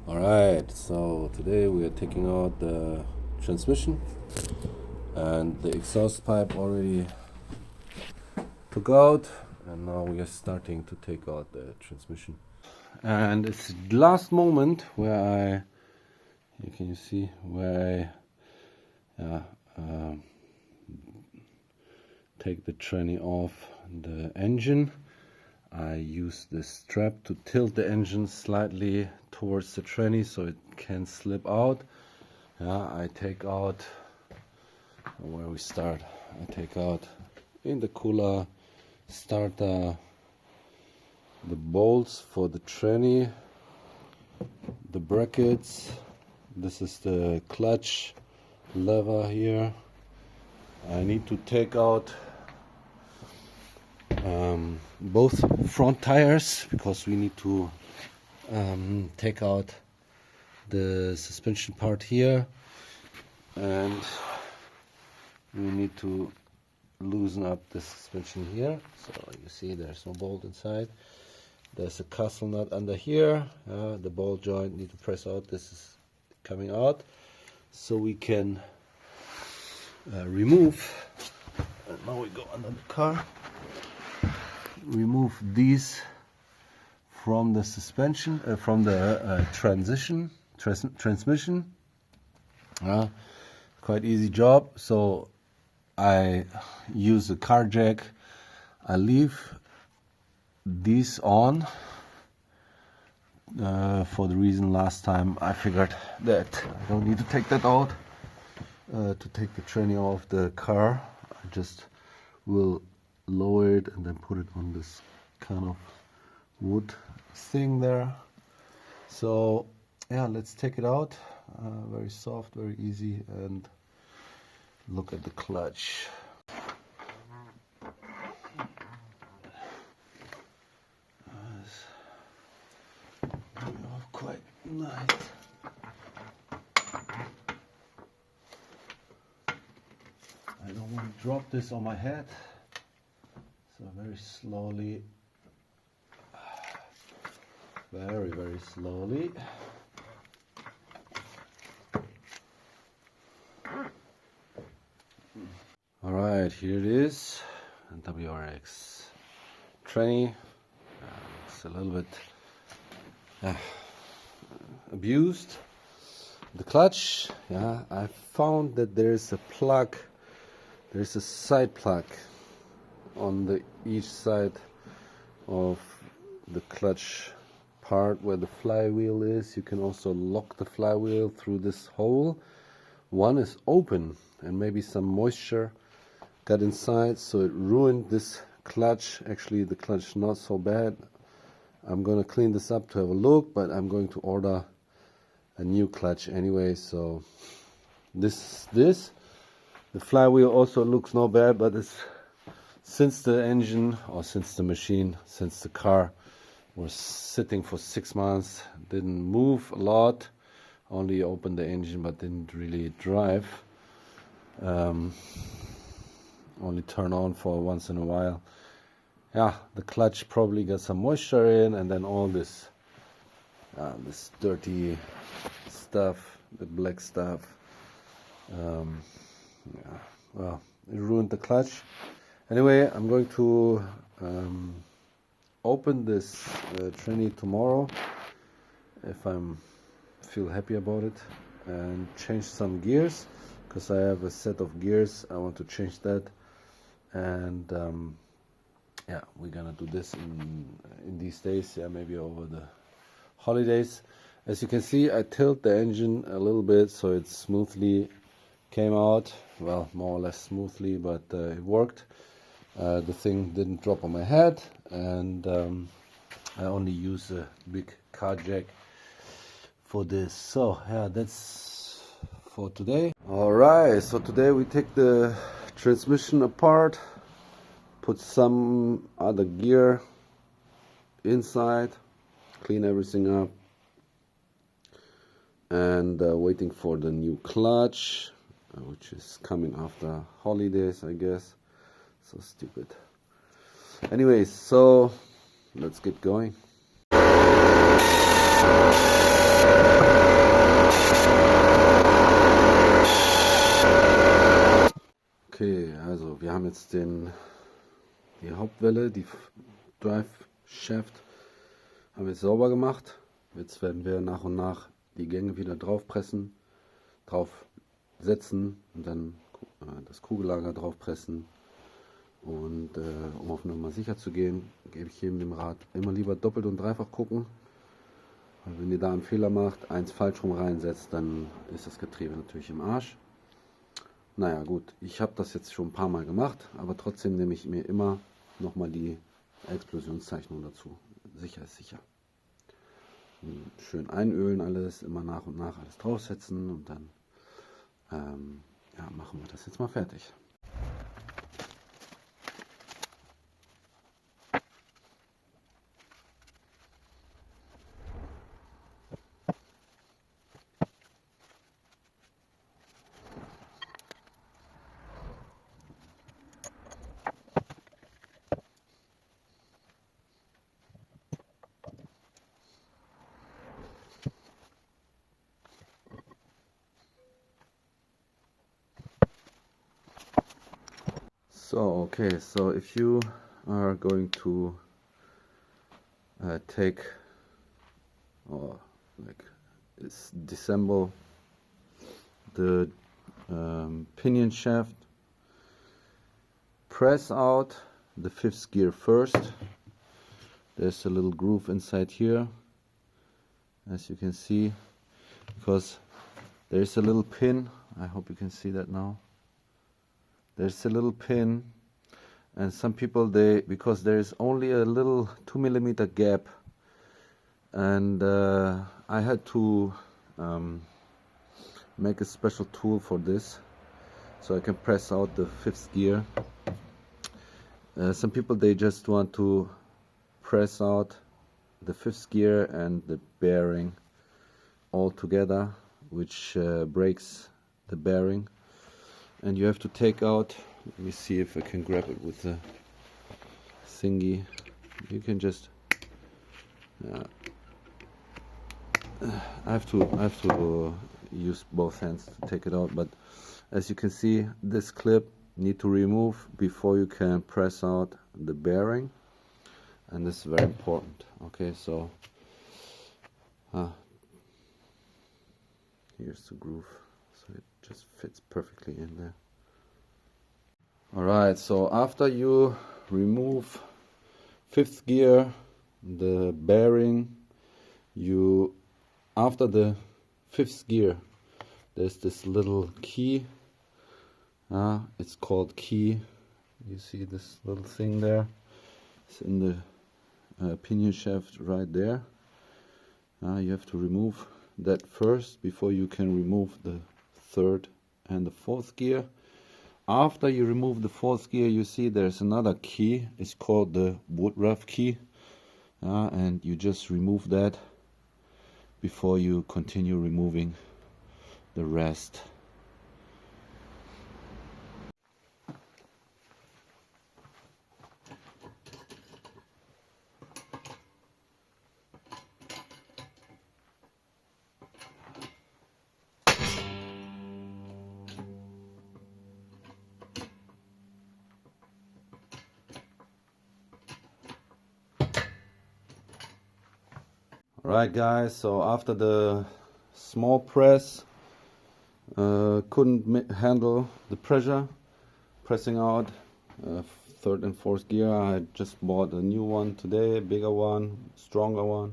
Alright, so today we are taking out the transmission, and the exhaust pipe already took out, and now we are starting to take out the transmission. And it's the last moment where here can you see where I take the tranny off the engine. I use this strap to tilt the engine slightly towards the tranny so it can slip out. I take out, where we start, I take out intercooler, starter, the bolts for the tranny, the brackets. This is the clutch lever here. I need to take out both front tires because we need to take out the suspension part here, and we need to loosen up the suspension here. So you see there's no bolt inside. There's a castle nut under here. The ball joint need to press out. This is coming out so we can remove, and now we go under the car, remove these from the suspension, from the transmission. Quite easy job. So I use a car jack. I leave these on for the reason last time I figured that I don't need to take that out to take the tranny off the car. I just will lower it and then put it on this kind of wood thing there. So yeah, let's take it out. Very soft, very easy, and look at the clutch. Quite nice. I don't want to drop this on my head, so very slowly, very slowly. Alright, here it is, WRX tranny. It's a little bit abused. The clutch, I found that there's a plug. There's a side plug on each side of the clutch part where the flywheel is. You can also lock the flywheel through this hole. One is open and maybe some moisture got inside, so it ruined this clutch. Actually, the clutch not so bad. I'm gonna clean this up to have a look, but I'm going to order a new clutch anyway. So this the flywheel also looks not bad, but it's since the engine, or since the machine, since the car was sitting for 6 months, didn't move a lot, only opened the engine but didn't really drive, only turn on for once in a while. The clutch probably got some moisture in, and then all this this dirty stuff, the black stuff, well, it ruined the clutch. Anyway, I'm going to open this tranny tomorrow if I feel happy about it, and change some gears, because I have a set of gears. I want to change that, and we're gonna do this in these days, maybe over the holidays. As you can see, I tilt the engine a little bit so it smoothly came out, well, more or less smoothly, but it worked. The thing didn't drop on my head, and I only use a big car jack for this. So that's for today. Alright, so today we take the transmission apart, put some other gear inside, clean everything up, and waiting for the new clutch, which is coming after holidays, I guess. So stupid. Anyways, so let's get going. haben jetzt die Hauptwelle, die Drive Shaft, haben wir jetzt sauber gemacht. Jetzt werden wir nach und nach die Gänge wieder drauf pressen, drauf setzen und dann das Kugellager drauf pressen. Und um auf Nummer sicher zu gehen, gebe ich jedem dem Rat, immer lieber doppelt und dreifach gucken. Weil wenn ihr da einen Fehler macht, eins falsch rum reinsetzt, dann ist das Getriebe natürlich im Arsch. Naja gut, ich habe das jetzt schon ein paar Mal gemacht, aber trotzdem nehme ich mir immer nochmal die Explosionszeichnung dazu. Sicher ist sicher. Und schön einölen alles, immer nach und nach alles draufsetzen und dann ja, machen wir das jetzt mal fertig. So, okay, so if you are going to take or like disassemble the pinion shaft, press out the fifth gear first. There's a little groove inside here, as you can see, because there's a little pin. I hope you can see that now. There's a little pin, and some people, because there is only a little 2mm gap, and I had to make a special tool for this so I can press out the fifth gear. Some people, they just want to press out the fifth gear and the bearing all together, which breaks the bearing. And you have to take out, let me see if I can grab it with the thingy. You can just I have to use both hands to take it out, but as you can see, this clip need to remove before you can press out the bearing, and this is very important. Okay, so here's the groove, so it just fits perfectly in there. Alright, so after you remove fifth gear, the bearing, after the fifth gear, there's this little key. It's called key. You see this little thing there? It's in the pinion shaft right there. You have to remove that first before you can remove the third and the fourth gear. After you remove the fourth gear, you see there's another key. It's called the woodruff key, and you just remove that before you continue removing the rest. Alright guys, so after the small press couldn't handle the pressure pressing out third and fourth gear, I just bought a new one today, a bigger one, stronger one,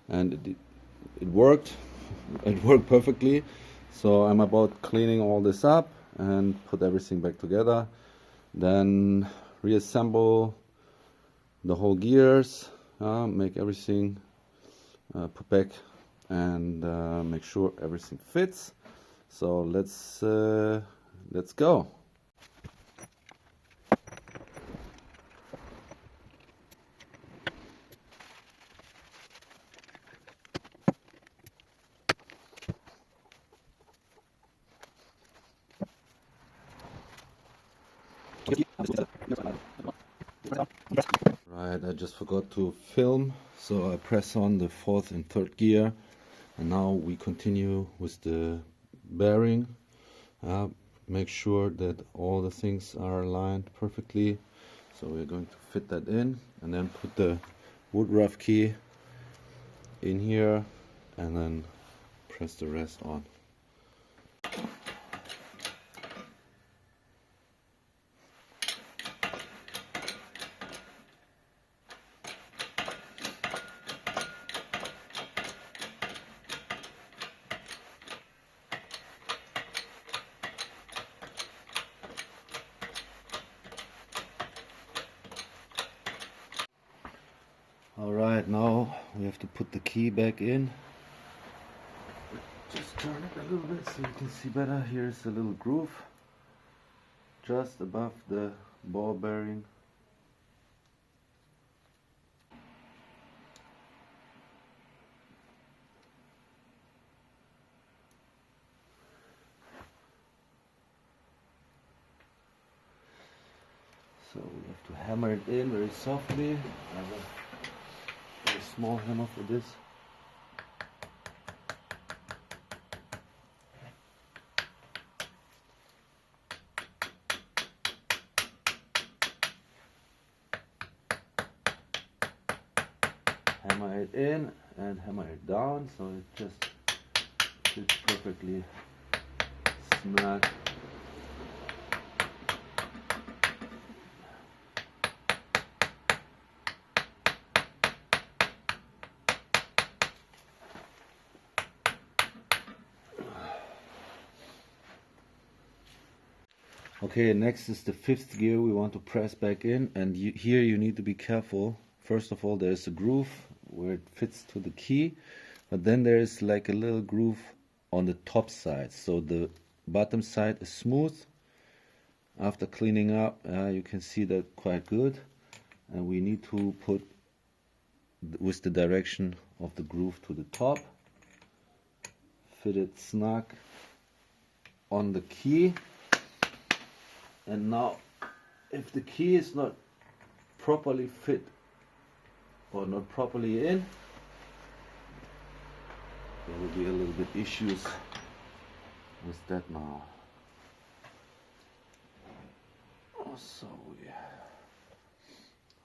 and it worked. It worked perfectly. So I'm about cleaning all this up and put everything back together, then reassemble the whole gears, make everything put back, and make sure everything fits. So let's go. Right, I just forgot to film, so I press on the fourth and third gear, and now we continue with the bearing. make sure that all the things are aligned perfectly. So we're going to fit that in and then put the wood rough key in here and then press the rest on. Alright, now we have to put the key back in. Just turn it a little bit so you can see better. Here's a little groove just above the ball bearing. So we have to hammer it in very softly. I have a very small hammer for this. Hammer it in and hammer it down so it just fits perfectly snug. Okay, next is the 5th gear we want to press back in, and here you need to be careful. First of all, there's a groove where it fits to the key, but then there is like a little groove on the top side, so the bottom side is smooth. After cleaning up, you can see that quite good, and we need to put with the direction of the groove to the top, fit it snug on the key. And now, if the key is not properly fit or not properly in, there will be a little bit issues with that now. So we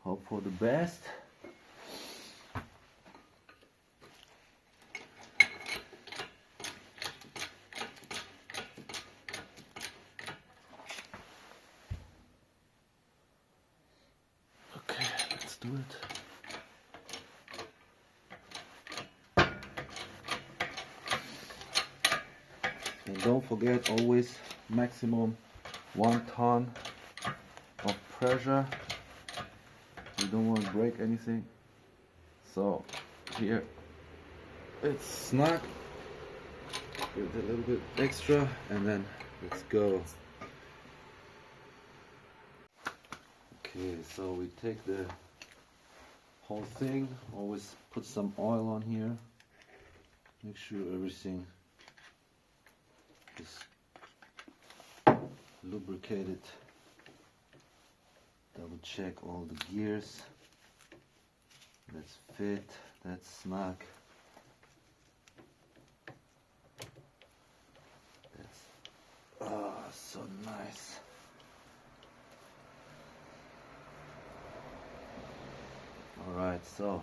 hope for the best. Do it. And don't forget, always maximum 1 ton of pressure. You don't want to break anything. So here it's snug with a little bit extra, and then let's go. Okay, so we take the whole thing, always put some oil on here, make sure everything is lubricated, double check all the gears, that's fit, that's snug, that's so nice. Alright, so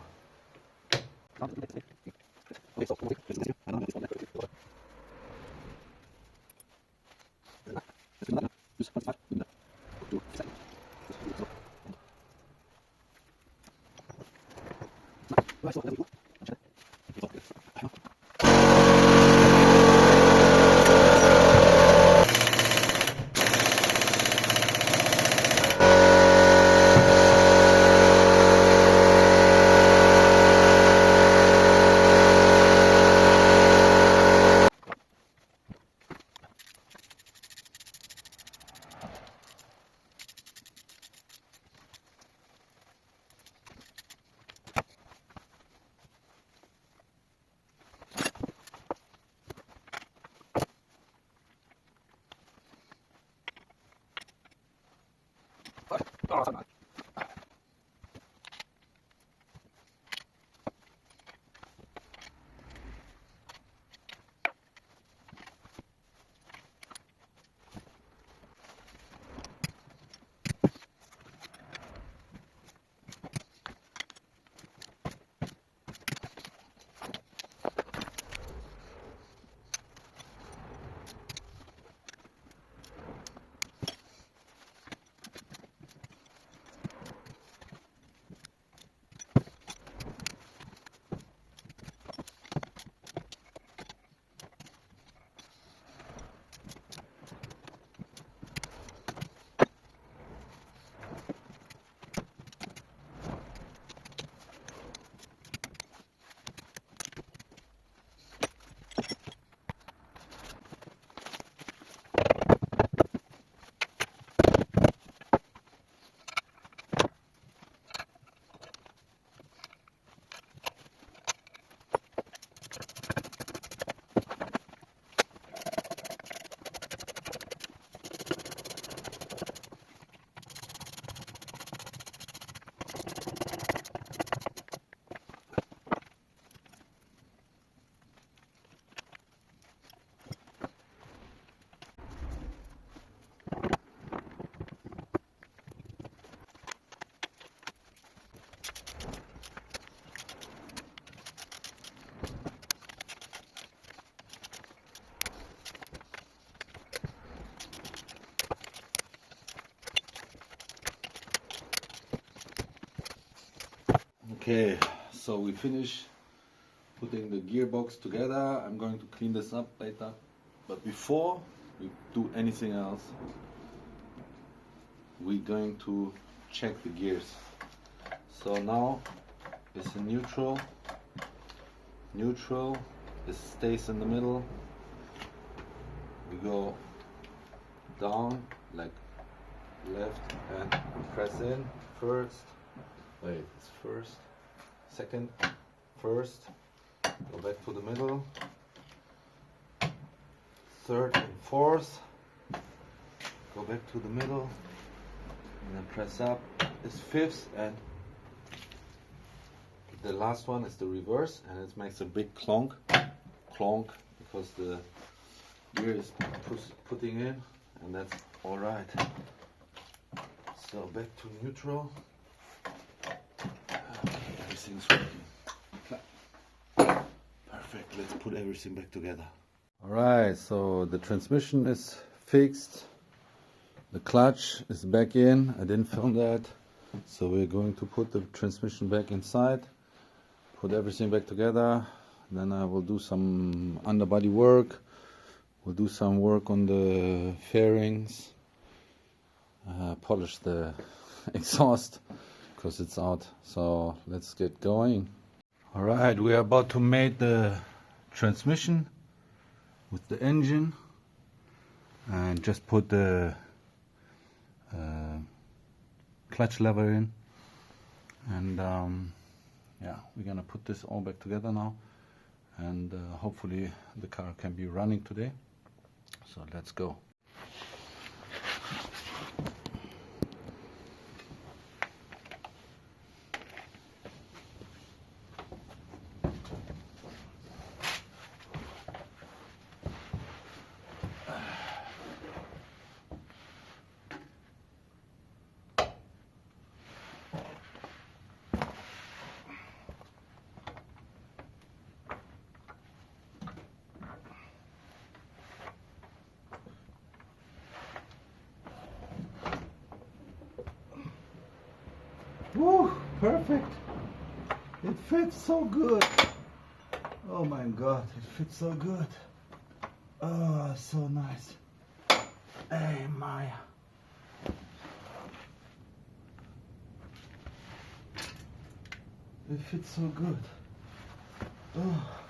Okay, so we finish putting the gearbox together. I'm going to clean this up later, but before we do anything else, we're going to check the gears. So now it's in neutral. Neutral, it stays in the middle. We go down like left and press in first. Wait, it's first, second, first. Go back to the middle. Third and fourth. Go back to the middle. And then press up. It's fifth, and the last one is the reverse, and it makes a big clonk, because the gear is putting in, and that's all right. So back to neutral. Okay, everything's working. Perfect. Let's put everything back together. All right. So the transmission is fixed. The clutch is back in. I didn't film that, so we're going to put the transmission back inside. Put everything back together. Then I will do some underbody work. We'll do some work on the fairings. Polish the exhaust because it's out. So let's get going. All right, we are about to mate the transmission with the engine and just put the clutch lever in. And yeah, we're gonna put this all back together now, and hopefully the car can be running today. So let's go. Woo, perfect. It fits so good. Oh my God, it fits so good. Oh, so nice. Hey, Maya. It fits so good. Oh.